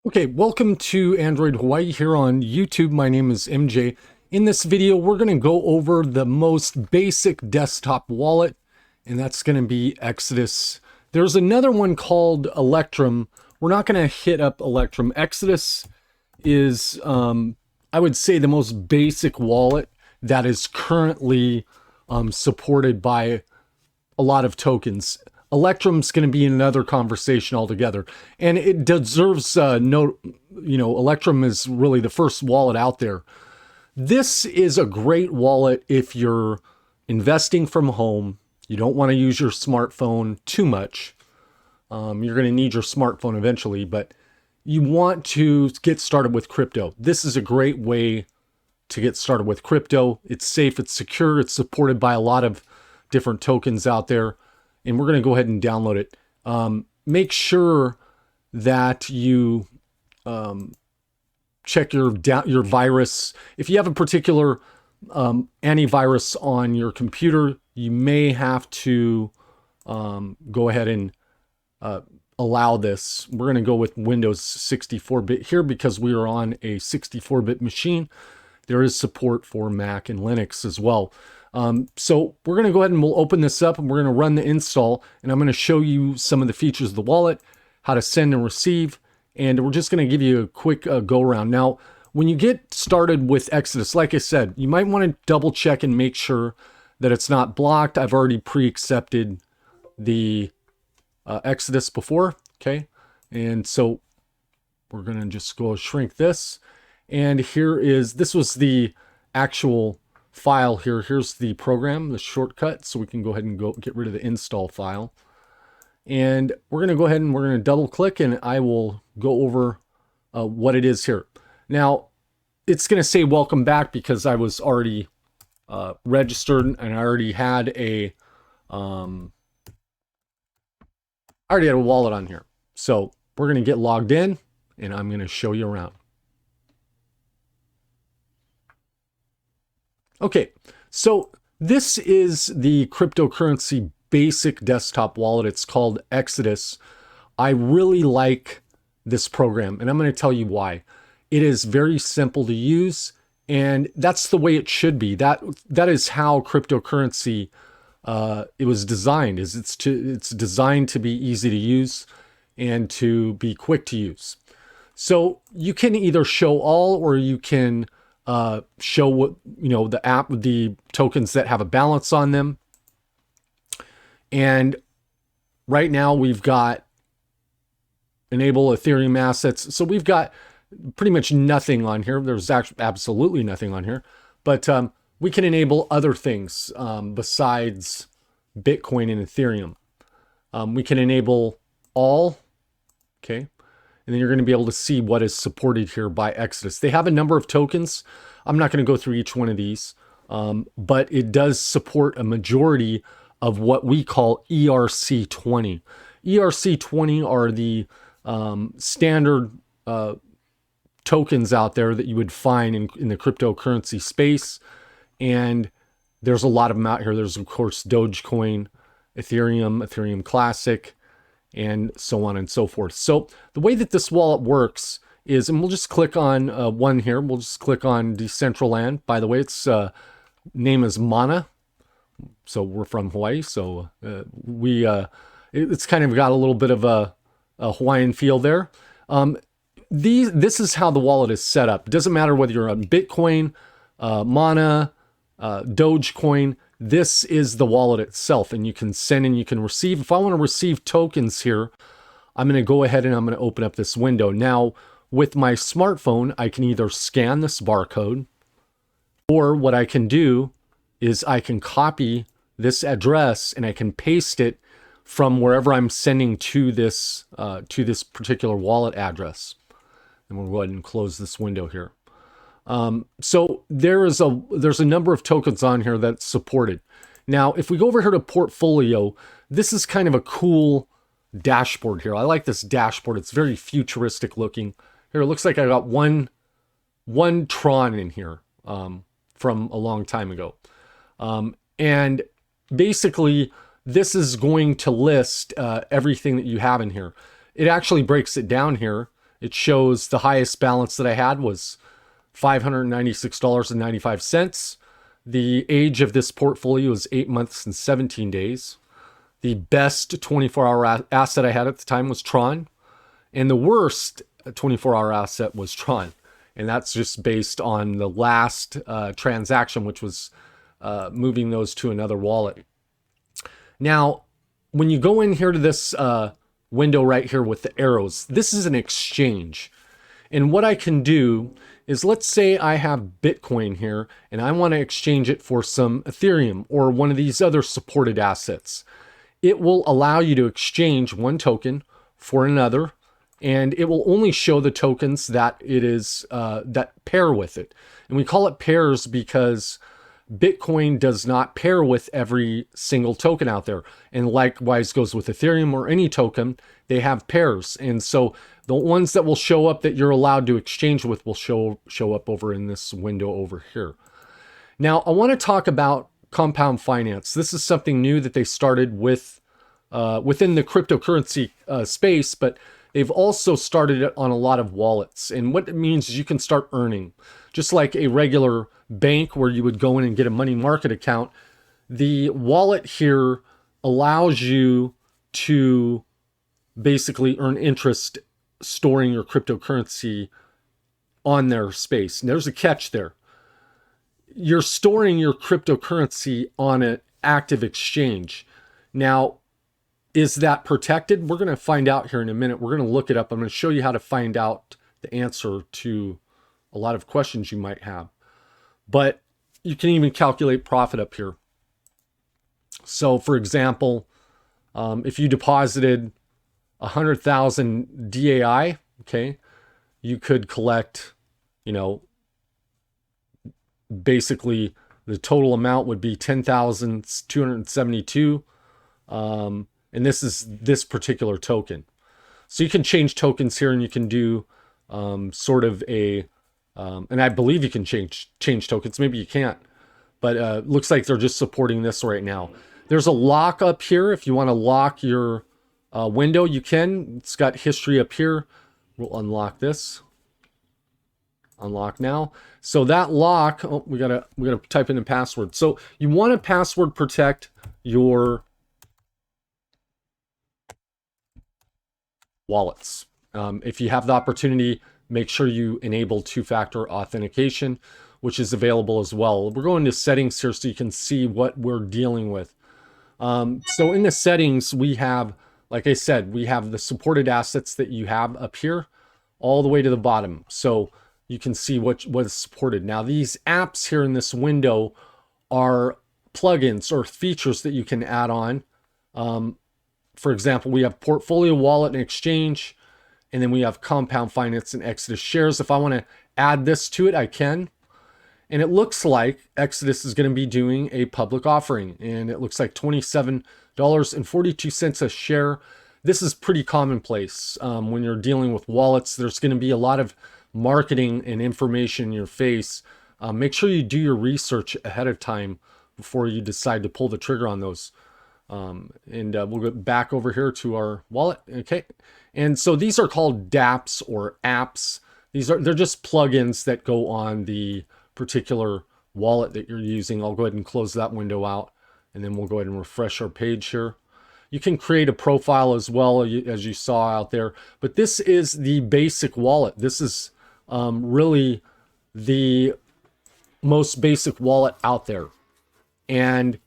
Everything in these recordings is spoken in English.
Okay, welcome to Android Hawaii here on YouTube. My name is MJ. In this video, we're going to go over the most basic desktop wallet, and that's going to be Exodus. There's another one called Electrum. We're not going to hit up Electrum. Exodus is, I would say, the most basic wallet that is currently supported by a lot of tokens. Electrum's going to be another conversation altogether, and it deserves note. Electrum is really the first wallet out there. This is a great wallet if you're investing from home. You don't want to use your smartphone too much. You're going to need your smartphone eventually, but you want to get started with crypto. This is a great way to get started with crypto. It's safe, it's secure, it's supported by a lot of different tokens out there. And we're going to go ahead and download it. Make sure that you check your virus. If you have a particular antivirus on your computer, you may have to go ahead and allow this. We're going to go with Windows 64-bit here because we are on a 64-bit machine. There is support for Mac and Linux as well. So we're going to go ahead and we'll open this up and we're going to run the install, and I'm going to show you some of the features of the wallet, how to send and receive, and we're just going to give you a quick go around. Now, when you get started with Exodus, like I said, you might want to double check and make sure that it's not blocked. I've already pre-accepted the Exodus before, okay? And so we're going to just go shrink this. And this was the actual file here. Here's the program, the shortcut, so we can go ahead and get rid of the install file. And we're going to go ahead and we're going to double click, and I will go over what it is here. Now, it's going to say welcome back because I was already registered and I already had a wallet on here. So we're going to get logged in, and I'm going to show you around. Okay, so this is the cryptocurrency basic desktop wallet. It's called Exodus. I really like this program, and I'm going to tell you why. It is very simple to use, and that's the way it should be. That is how cryptocurrency it was designed. It's designed to be easy to use and to be quick to use. So you can either show all, or you can show what the tokens that have a balance on them. And right now we've got enable Ethereum assets. So we've got pretty much nothing on here. There's actually absolutely nothing on here, but we can enable other things besides Bitcoin and Ethereum. We can enable all, okay? And then you're going to be able to see what is supported here by Exodus. They have a number of tokens. I'm not going to go through each one of these, but it does support a majority of what we call ERC20. ERC20 are the standard tokens out there that you would find in the cryptocurrency space. And there's a lot of them out here. There's, of course, Dogecoin, Ethereum Classic, and so on and so forth. So the way that this wallet works is, and we'll just click on one here. We'll just click on Decentraland. By the way, its name is Mana. So we're from Hawaii. So it's kind of got a little bit of a Hawaiian feel there. This is how the wallet is set up. It doesn't matter whether you're on Bitcoin, Mana, Dogecoin. This is the wallet itself, and you can send and you can receive. If I want to receive tokens here, I'm going to go ahead and I'm going to open up this window. Now, with my smartphone, I can either scan this barcode, or what I can do is I can copy this address and I can paste it from wherever I'm sending to this particular wallet address. And we'll go ahead and close this window here. So there's a number of tokens on here that's supported. Now, if we go over here to portfolio, this is kind of a cool dashboard here. I like this dashboard. It's very futuristic looking. Here, it looks like I got one Tron in here from a long time ago. And basically, this is going to list everything that you have in here. It actually breaks it down here it shows the highest balance that I had was $596.95. The age of this portfolio is 8 months and 17 days. The best 24-hour asset I had at the time was Tron, and the worst 24-hour asset was Tron. And that's just based on the last transaction, which was moving those to another wallet. Now, when you go in here to this window right here with the arrows, this is an exchange. And what I can do is, let's say I have Bitcoin here and I want to exchange it for some Ethereum or one of these other supported assets. It will allow you to exchange one token for another, and it will only show the tokens that it is that pair with it. And we call it pairs because Bitcoin does not pair with every single token out there. And likewise goes with Ethereum or any token, they have pairs. And so the ones that will show up that you're allowed to exchange with will show up over in this window over here. Now, I want to talk about compound finance. This is something new that they started with within the cryptocurrency space, but they've also started it on a lot of wallets. And what it means is you can start earning. Just like a regular bank where you would go in and get a money market account, the wallet here allows you to basically earn interest storing your cryptocurrency on their space. And there's a catch there. You're storing your cryptocurrency on an active exchange. Now, is that protected? We're going to find out here in a minute. We're going to look it up. I'm going to show you how to find out the answer to a lot of questions you might have. But you can even calculate profit up here. So for example, if you deposited 100,000 DAI, okay, you could collect, basically the total amount would be 10,272. And this is this particular token. So you can change tokens here, and you can do sort of a, and I believe you can change tokens. Maybe you can't, but looks like they're just supporting this right now. There's a lock up here. If you want to lock your window, you can. It's got history up here. We'll unlock this. Unlock now. So that lock, oh, we gotta type in a password. So you want to password protect your wallets. If you have the opportunity, make sure you enable two-factor authentication, which is available as well. We're going to settings here so you can see what we're dealing with. So in the settings, we have, like I said, we have the supported assets that you have up here all the way to the bottom. So you can see what is supported. Now, these apps here in this window are plugins or features that you can add on. For example, we have Portfolio Wallet and Exchange, and then we have Compound Finance and Exodus Shares. If I want to add this to it, I can. And it looks like Exodus is going to be doing a public offering, and it looks like $27.42 a share. This is pretty commonplace when you're dealing with wallets. There's going to be a lot of marketing and information in your face. Make sure you do your research ahead of time before you decide to pull the trigger on those. We'll go back over here to our wallet. Okay. And so these are called dApps or apps. They're just plugins that go on the particular wallet that you're using. I'll go ahead and close that window out, and then we'll go ahead and refresh our page here. You can create a profile as well, as you saw out there, but this is the basic wallet. This is really the most basic wallet out there. And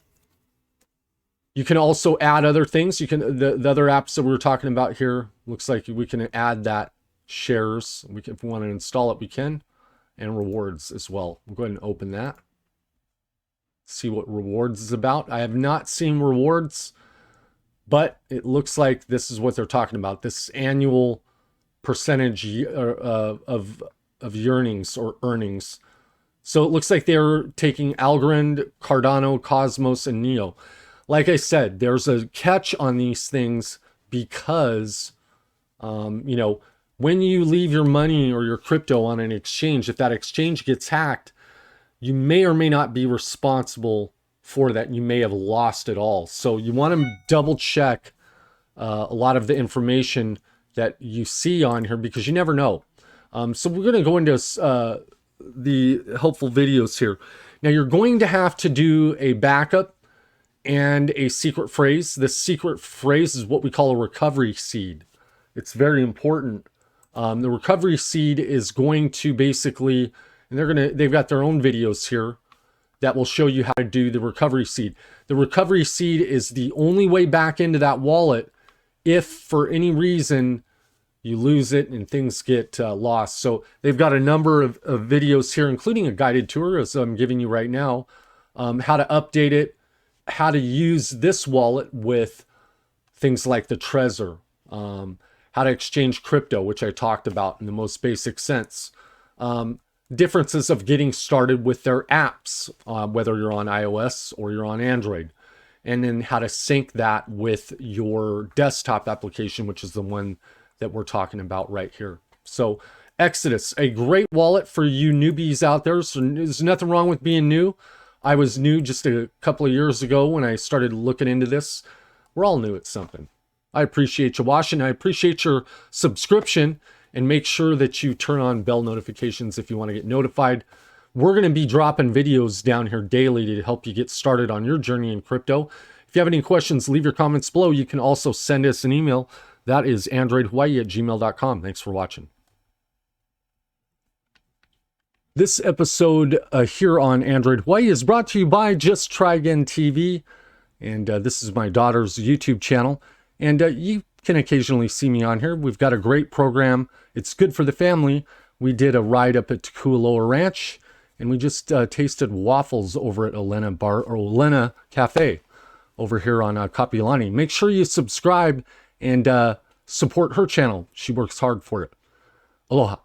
you can also add other things. You can, the other apps that we were talking about here, looks like we can add that shares. If we want to install it, we can, and rewards as well. We'll go ahead and open that. See what rewards is about. I have not seen rewards, but it looks like this is what they're talking about. This annual percentage of earnings or earnings. So it looks like they're taking Algorand, Cardano, Cosmos, and Neo. Like I said, there's a catch on these things because, when you leave your money or your crypto on an exchange, if that exchange gets hacked, you may or may not be responsible for that. You may have lost it all. So you want to double check a lot of the information that you see on here, because you never know. So we're going to go into the helpful videos here. Now you're going to have to do a backup and a secret phrase. This secret phrase is what we call a recovery seed. It's very important. The recovery seed is going to basically, and they've got their own videos here that will show you how to do the recovery seed. The recovery seed is the only way back into that wallet if for any reason you lose it and things get lost. So they've got a number of videos here, including a guided tour, as I'm giving you right now, how to update it, how to use this wallet with things like the Trezor, how to exchange crypto, which I talked about in the most basic sense. Differences of getting started with their apps, whether you're on iOS or you're on Android, and then how to sync that with your desktop application, which is the one that we're talking about right here. So Exodus, a great wallet for you newbies out there. So there's nothing wrong with being new. I was new just a couple of years ago when I started looking into this. We're all new at something. I appreciate you watching. I appreciate your subscription, and make sure that you turn on bell notifications if you want to get notified. We're going to be dropping videos down here daily to help you get started on your journey in crypto. If you have any questions, leave your comments below. You can also send us an email. That is androidhawaii@gmail.com. Thanks for watching. This episode here on Android Hawaii is brought to you by Just Try Again TV. And this is my daughter's YouTube channel. And you can occasionally see me on here. We've got a great program. It's good for the family. We did a ride up at Kualoa Ranch, and we just tasted waffles over at Olena Cafe over here on Kapiolani. Make sure you subscribe and support her channel. She works hard for it. Aloha.